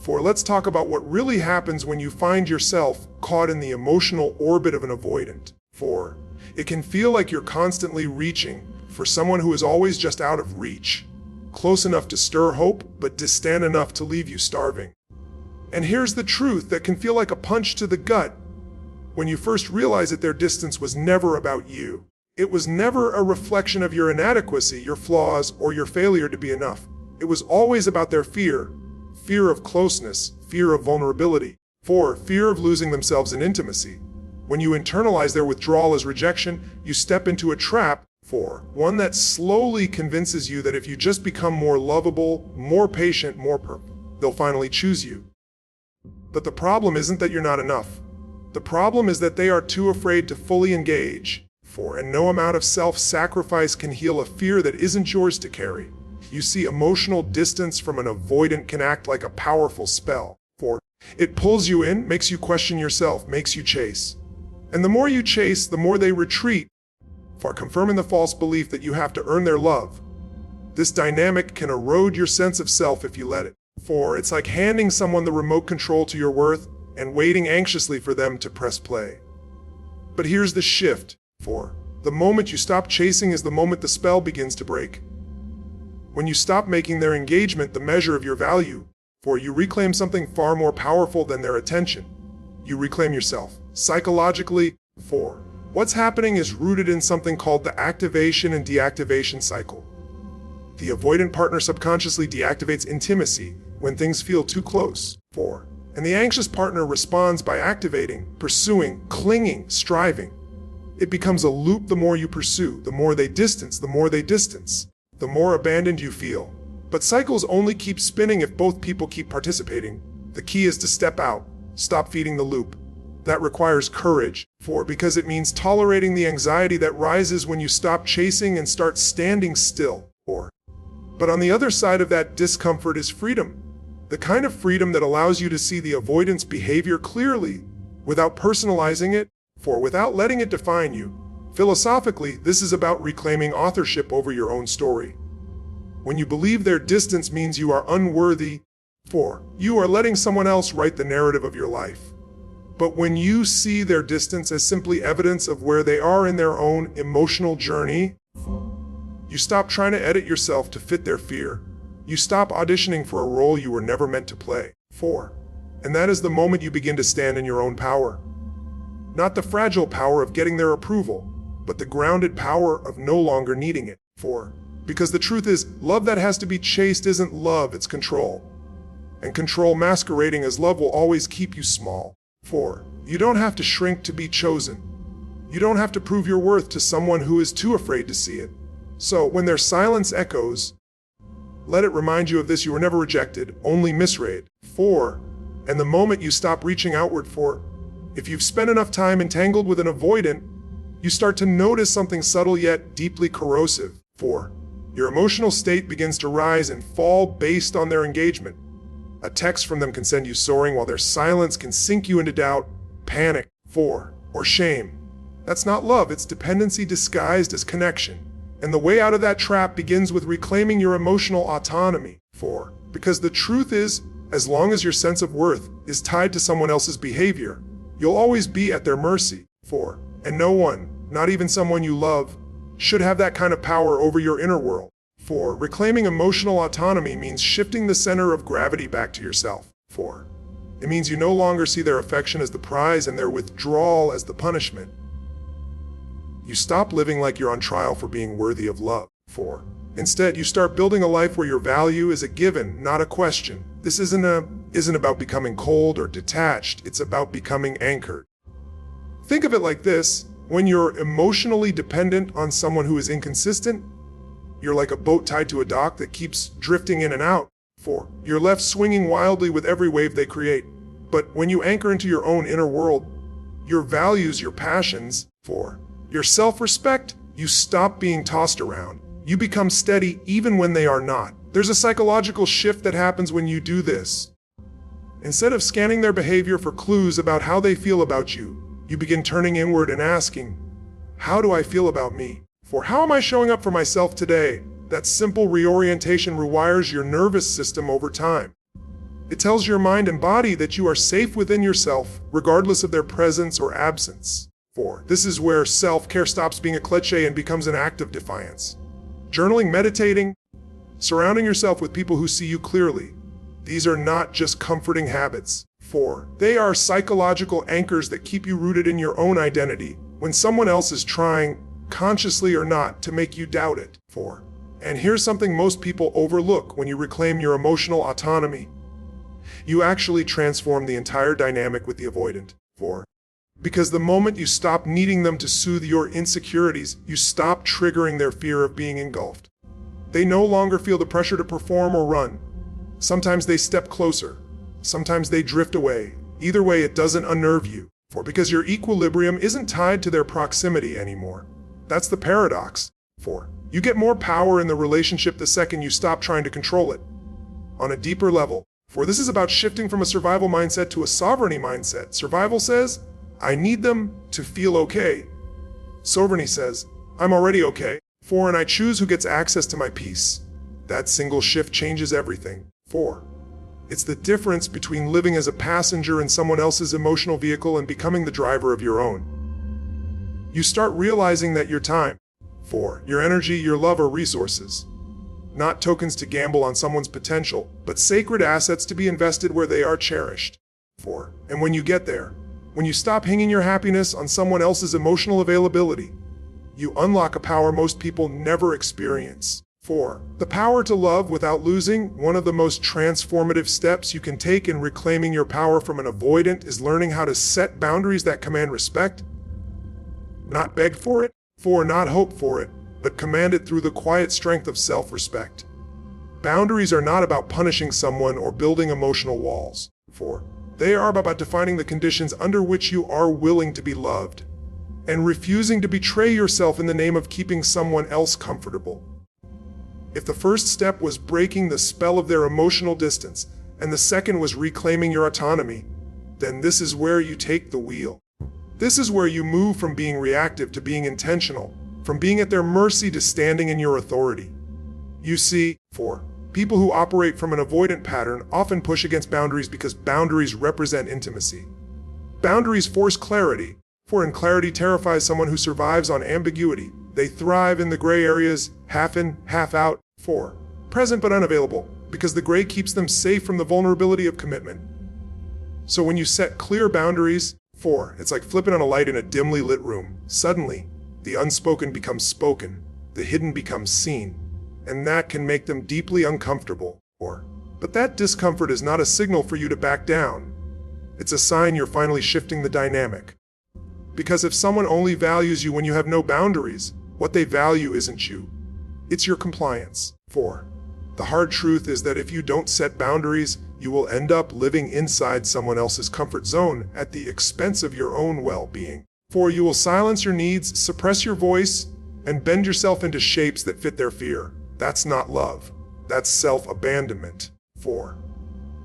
For let's talk about what really happens when you find yourself caught in the emotional orbit of an avoidant. For it can feel like you're constantly reaching for someone who is always just out of reach, close enough to stir hope, but distant enough to leave you starving. And here's the truth that can feel like a punch to the gut when you first realize that their distance was never about you. It was never a reflection of your inadequacy, your flaws, or your failure to be enough. It was always about their fear of closeness, fear of vulnerability, fear of losing themselves in intimacy. When you internalize their withdrawal as rejection, you step into a trap, one that slowly convinces you that if you just become more lovable, more patient, more perfect, they'll finally choose you. But the problem isn't that you're not enough. The problem is that they are too afraid to fully engage, and no amount of self-sacrifice can heal a fear that isn't yours to carry. You see, emotional distance from an avoidant can act like a powerful spell. It pulls you in, makes you question yourself, makes you chase. And the more you chase, the more they retreat, confirming the false belief that you have to earn their love. This dynamic can erode your sense of self if you let it. It's like handing someone the remote control to your worth and waiting anxiously for them to press play. But here's the shift. The moment you stop chasing is the moment the spell begins to break. When you stop making their engagement the measure of your value, you reclaim something far more powerful than their attention. You reclaim yourself. Psychologically, what's happening is rooted in something called the activation and deactivation cycle. The avoidant partner subconsciously deactivates intimacy when things feel too close, and the anxious partner responds by activating, pursuing, clinging, striving. It becomes a loop. The more you pursue, the more they distance, the more abandoned you feel. But cycles only keep spinning if both people keep participating. The key is to step out, stop feeding the loop. That requires courage, because it means tolerating the anxiety that rises when you stop chasing and start standing still. But on the other side of that discomfort is freedom. The kind of freedom that allows you to see the avoidance behavior clearly, without personalizing it, without letting it define you. Philosophically, this is about reclaiming authorship over your own story. When you believe their distance means you are unworthy, you are letting someone else write the narrative of your life. But when you see their distance as simply evidence of where they are in their own emotional journey, you stop trying to edit yourself to fit their fear. You stop auditioning for a role you were never meant to play. And that is the moment you begin to stand in your own power. Not the fragile power of getting their approval, but the grounded power of no longer needing it. Because the truth is, love that has to be chased isn't love, it's control. And control masquerading as love will always keep you small. You don't have to shrink to be chosen. You don't have to prove your worth to someone who is too afraid to see it. So when their silence echoes, let it remind you of this: you were never rejected, only misread. And the moment you stop reaching outward if you've spent enough time entangled with an avoidant, you start to notice something subtle yet deeply corrosive. Your emotional state begins to rise and fall based on their engagement. A text from them can send you soaring, while their silence can sink you into doubt, panic, or shame. That's not love, it's dependency disguised as connection. And the way out of that trap begins with reclaiming your emotional autonomy. Because the truth is, as long as your sense of worth is tied to someone else's behavior, you'll always be at their mercy. And no one, not even someone you love, should have that kind of power over your inner world. Reclaiming emotional autonomy means shifting the center of gravity back to yourself. It means you no longer see their affection as the prize and their withdrawal as the punishment. You stop living like you're on trial for being worthy of love. Instead, you start building a life where your value is a given, not a question. This isn't about becoming cold or detached, it's about becoming anchored. Think of it like this: when you're emotionally dependent on someone who is inconsistent, you're like a boat tied to a dock that keeps drifting in and out. You're left swinging wildly with every wave they create. But when you anchor into your own inner world, your values, your passions, your self-respect, you stop being tossed around. You become steady even when they are not. There's a psychological shift that happens when you do this. Instead of scanning their behavior for clues about how they feel about you, you begin turning inward and asking, how do I feel about me? How am I showing up for myself today? That simple reorientation rewires your nervous system over time. It tells your mind and body that you are safe within yourself, regardless of their presence or absence. 4. This is where self-care stops being a cliché and becomes an act of defiance. Journaling, meditating, surrounding yourself with people who see you clearly. These are not just comforting habits. 4. They are psychological anchors that keep you rooted in your own identity when someone else is trying, consciously or not, to make you doubt it. 4. And here's something most people overlook: when you reclaim your emotional autonomy, you actually transform the entire dynamic with the avoidant. 4. Because the moment you stop needing them to soothe your insecurities, you stop triggering their fear of being engulfed. They no longer feel the pressure to perform or run. Sometimes they step closer. Sometimes they drift away. Either way, it doesn't unnerve you. 4. Because your equilibrium isn't tied to their proximity anymore. That's the paradox. 4. You get more power in the relationship the second you stop trying to control it. On a deeper level. 4. This is about shifting from a survival mindset to a sovereignty mindset. Survival says, I need them to feel okay. Sovereignty says, I'm already okay. 4. And I choose who gets access to my peace. That single shift changes everything. 4. It's the difference between living as a passenger in someone else's emotional vehicle and becoming the driver of your own. You start realizing that your time, 4, your energy, your love are resources. Not tokens to gamble on someone's potential, but sacred assets to be invested where they are cherished. 4. And when you get there, when you stop hanging your happiness on someone else's emotional availability, you unlock a power most people never experience. 4. The power to love without losing. One of the most transformative steps you can take in reclaiming your power from an avoidant is learning how to set boundaries that command respect. Not beg for it, 4. Not hope for it, but command it through the quiet strength of self-respect. Boundaries are not about punishing someone or building emotional walls. 4. They are about defining the conditions under which you are willing to be loved, and refusing to betray yourself in the name of keeping someone else comfortable. If the first step was breaking the spell of their emotional distance, and the second was reclaiming your autonomy, then this is where you take the wheel. This is where you move from being reactive to being intentional, from being at their mercy to standing in your authority. You see, 4. People who operate from an avoidant pattern often push against boundaries because boundaries represent intimacy. Boundaries force clarity, 4. And clarity terrifies someone who survives on ambiguity. They thrive in the gray areas, half in, half out. 4. Present but unavailable, because the gray keeps them safe from the vulnerability of commitment. So when you set clear boundaries, 4, it's like flipping on a light in a dimly lit room. Suddenly, the unspoken becomes spoken, the hidden becomes seen, and that can make them deeply uncomfortable. 4. But that discomfort is not a signal for you to back down. It's a sign you're finally shifting the dynamic. Because if someone only values you when you have no boundaries, what they value isn't you. It's your compliance. 4. The hard truth is that if you don't set boundaries, you will end up living inside someone else's comfort zone at the expense of your own well-being. 4. You will silence your needs, suppress your voice, and bend yourself into shapes that fit their fear. That's not love. That's self-abandonment. 4.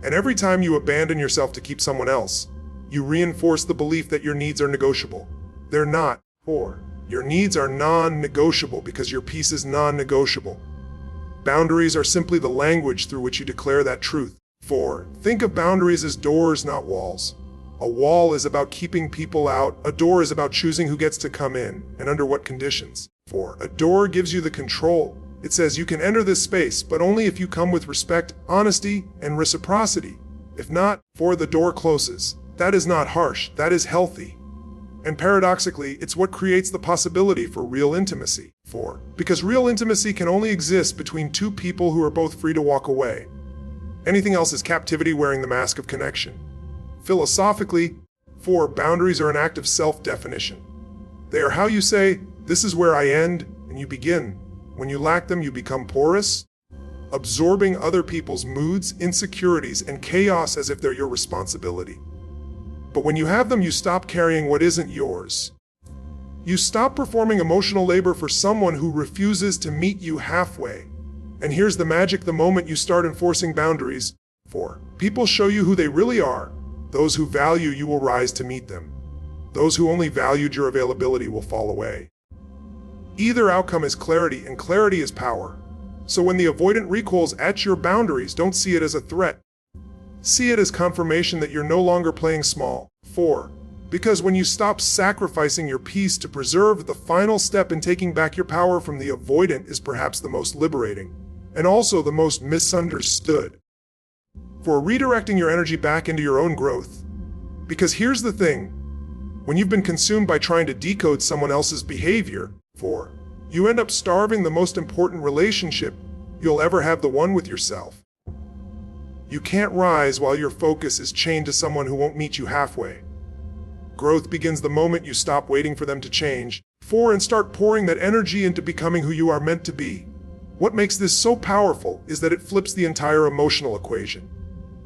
And every time you abandon yourself to keep someone else, you reinforce the belief that your needs are negotiable. They're not. 4. Your needs are non-negotiable because your peace is non-negotiable. Boundaries are simply the language through which you declare that truth. 4. Think of boundaries as doors, not walls. A wall is about keeping people out. A door is about choosing who gets to come in and under what conditions. 4. A door gives you the control. It says you can enter this space, but only if you come with respect, honesty, and reciprocity. If not, 4. The door closes. That is not harsh. That is healthy. And paradoxically, it's what creates the possibility for real intimacy. 4. Because real intimacy can only exist between two people who are both free to walk away. Anything else is captivity wearing the mask of connection. Philosophically, 4. Boundaries are an act of self-definition. They are how you say, this is where I end, and you begin. When you lack them, you become porous, absorbing other people's moods, insecurities, and chaos as if they're your responsibility. But when you have them, you stop carrying what isn't yours. You stop performing emotional labor for someone who refuses to meet you halfway. And here's the magic: the moment you start enforcing boundaries, 4. People show you who they really are. Those who value you will rise to meet them. Those who only valued your availability will fall away. Either outcome is clarity, and clarity is power. So when the avoidant recoils at your boundaries, don't see it as a threat. See it as confirmation that you're no longer playing small. 4. Because when you stop sacrificing your peace to preserve, the final step in taking back your power from the avoidant is perhaps the most liberating, and also the most misunderstood. For redirecting your energy back into your own growth. Because here's the thing, when you've been consumed by trying to decode someone else's behavior, 4, you end up starving the most important relationship you'll ever have, the one with yourself. You can't rise while your focus is chained to someone who won't meet you halfway. Growth begins the moment you stop waiting for them to change, 4, and start pouring that energy into becoming who you are meant to be. What makes this so powerful is that it flips the entire emotional equation.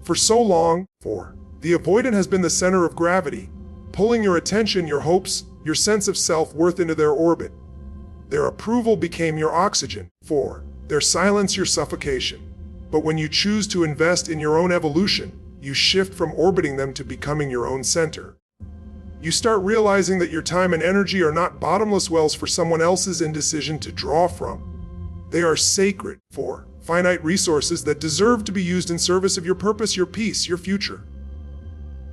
For so long, 4, the avoidant has been the center of gravity, pulling your attention, your hopes, your sense of self-worth into their orbit. Their approval became your oxygen, 4, their silence your suffocation. But when you choose to invest in your own evolution, you shift from orbiting them to becoming your own center. You start realizing that your time and energy are not bottomless wells for someone else's indecision to draw from. They are sacred, 4, finite resources that deserve to be used in service of your purpose, your peace, your future.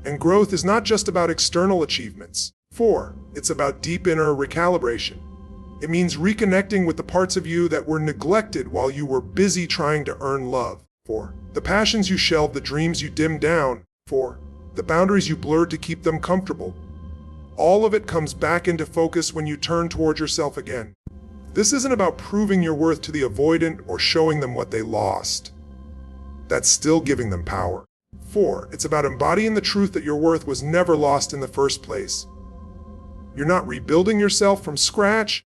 And growth is not just about external achievements, 4, it's about deep inner recalibration. It means reconnecting with the parts of you that were neglected while you were busy trying to earn love, 4, the passions you shelved, the dreams you dimmed down, 4, the boundaries you blurred to keep them comfortable. All of it comes back into focus when you turn toward yourself again. This isn't about proving your worth to the avoidant or showing them what they lost. That's still giving them power. 4, it's about embodying the truth that your worth was never lost in the first place. You're not rebuilding yourself from scratch.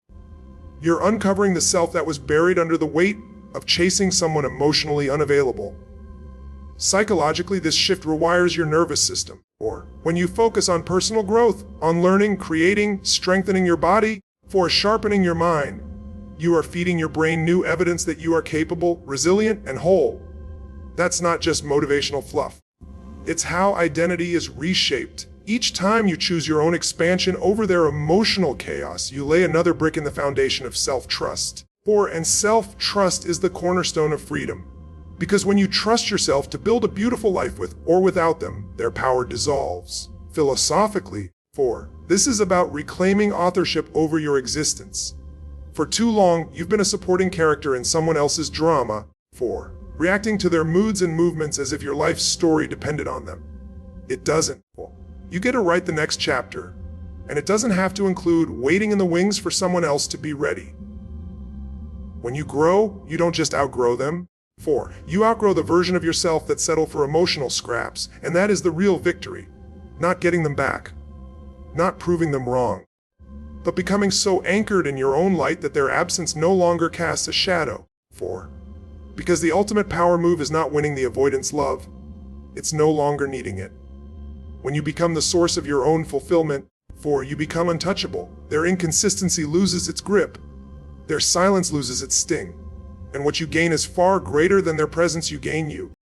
You're uncovering the self that was buried under the weight of chasing someone emotionally unavailable. Psychologically, this shift rewires your nervous system. Or when you focus on personal growth, on learning, creating, strengthening your body, 4, sharpening your mind, you are feeding your brain new evidence that you are capable, resilient, and whole. That's not just motivational fluff. It's how identity is reshaped. Each time you choose your own expansion over their emotional chaos, you lay another brick in the foundation of self-trust. 4, and self-trust is the cornerstone of freedom. Because when you trust yourself to build a beautiful life with or without them, their power dissolves. Philosophically, 4, this is about reclaiming authorship over your existence. For too long, you've been a supporting character in someone else's drama, 4, reacting to their moods and movements as if your life's story depended on them. It doesn't. You get to write the next chapter, and it doesn't have to include waiting in the wings for someone else to be ready. When you grow, you don't just outgrow them. 4, you outgrow the version of yourself that settled for emotional scraps, and that is the real victory. Not getting them back, not proving them wrong, but becoming so anchored in your own light that their absence no longer casts a shadow. 4, because the ultimate power move is not winning the avoidant's love, it's no longer needing it. When you become the source of your own fulfillment, 4, you become untouchable. Their inconsistency loses its grip. Their silence loses its sting. And what you gain is far greater than their presence. You gain you.